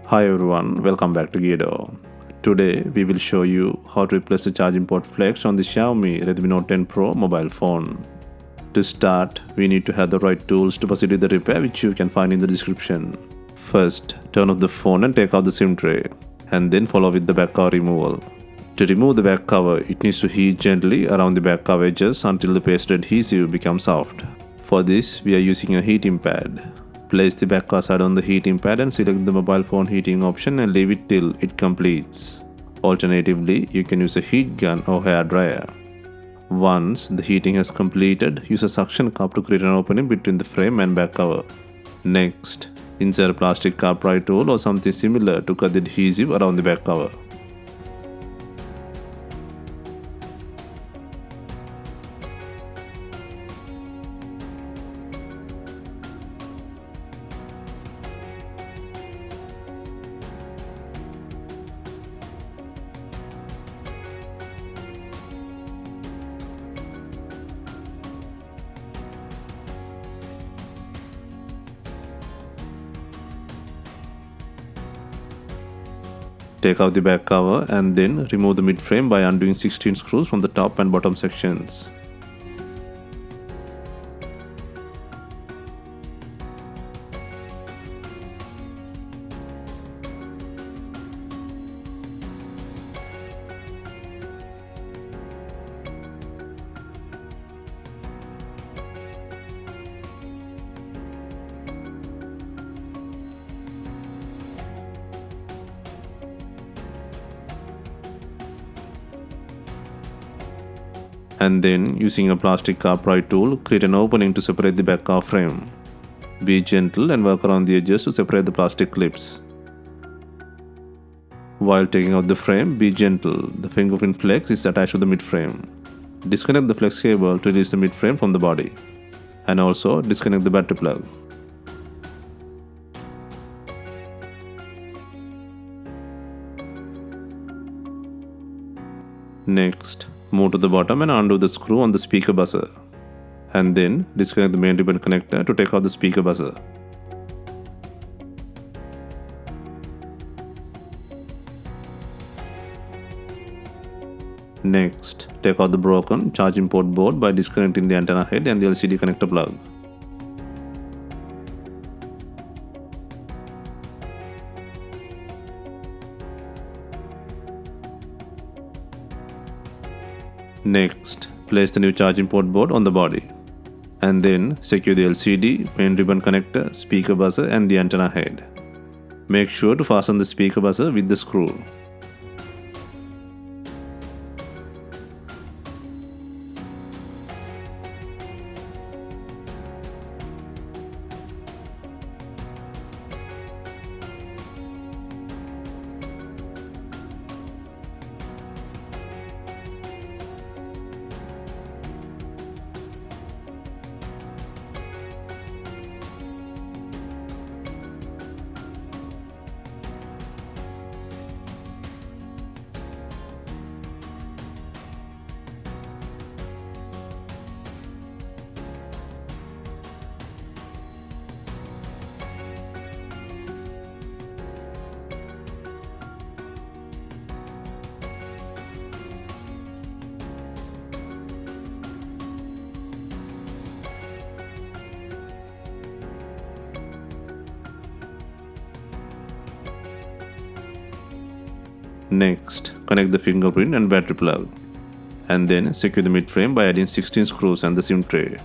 Hi everyone, welcome back to Guido. Today we will show you how to replace the charging port flex on the Xiaomi Redmi Note 10 Pro mobile phone. To start, we need to have the right tools to proceed with the repair, which you can find in the description. First, turn off the phone and take out the SIM tray, and then follow with the back cover removal. To remove the back cover, it needs to heat gently around the back cover edges until the paste adhesive becomes soft. For this, we are using a heating pad. Place the back cover side on the heating pad and select the mobile phone heating option and leave it till it completes. Alternatively, you can use a heat gun or hair dryer. Once the heating has completed, use a suction cup to create an opening between the frame and back cover. Next, insert a plastic cup pry tool or something similar to cut the adhesive around the back cover. Take out the back cover and then remove the mid frame by undoing 16 screws from the top and bottom sections. And then, using a plastic car pry tool, create an opening to separate the back car frame. Be gentle and work around the edges to separate the plastic clips. While taking out the frame, be gentle. The fingerprint flex is attached to the mid frame. Disconnect the flex cable to release the mid frame from the body. And also disconnect the battery plug. Next, move to the bottom and undo the screw on the speaker buzzer. And then disconnect the main ribbon connector to take out the speaker buzzer. Next, take out the broken charging port board by disconnecting the antenna head and the LCD connector plug. Next, place the new charging port board on the body. And then secure the LCD, main ribbon connector, speaker buzzer and the antenna head. Make sure to fasten the speaker buzzer with the screw. Next, connect the fingerprint and battery plug. And then secure the mid frame by adding 16 screws and the SIM tray.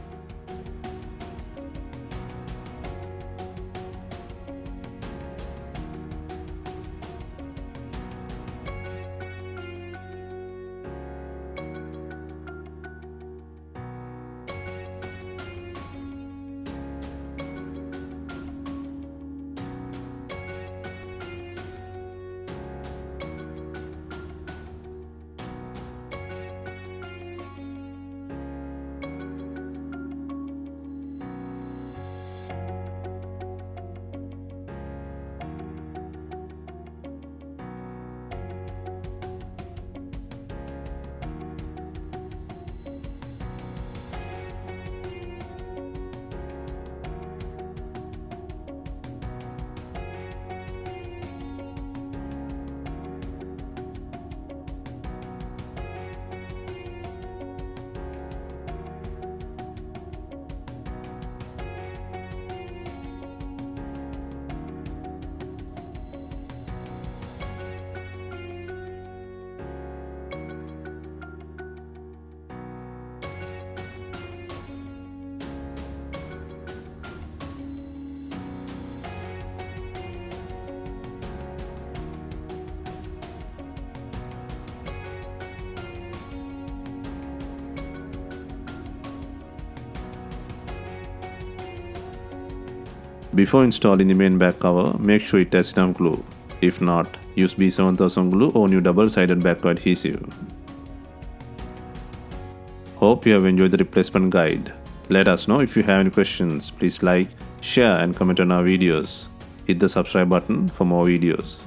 Before installing the main back cover, make sure it has enough glue. If not, use B7000 glue or new double-sided back cover adhesive. Hope you have enjoyed the replacement guide. Let us know if you have any questions. Please like, share and comment on our videos. Hit the subscribe button for more videos.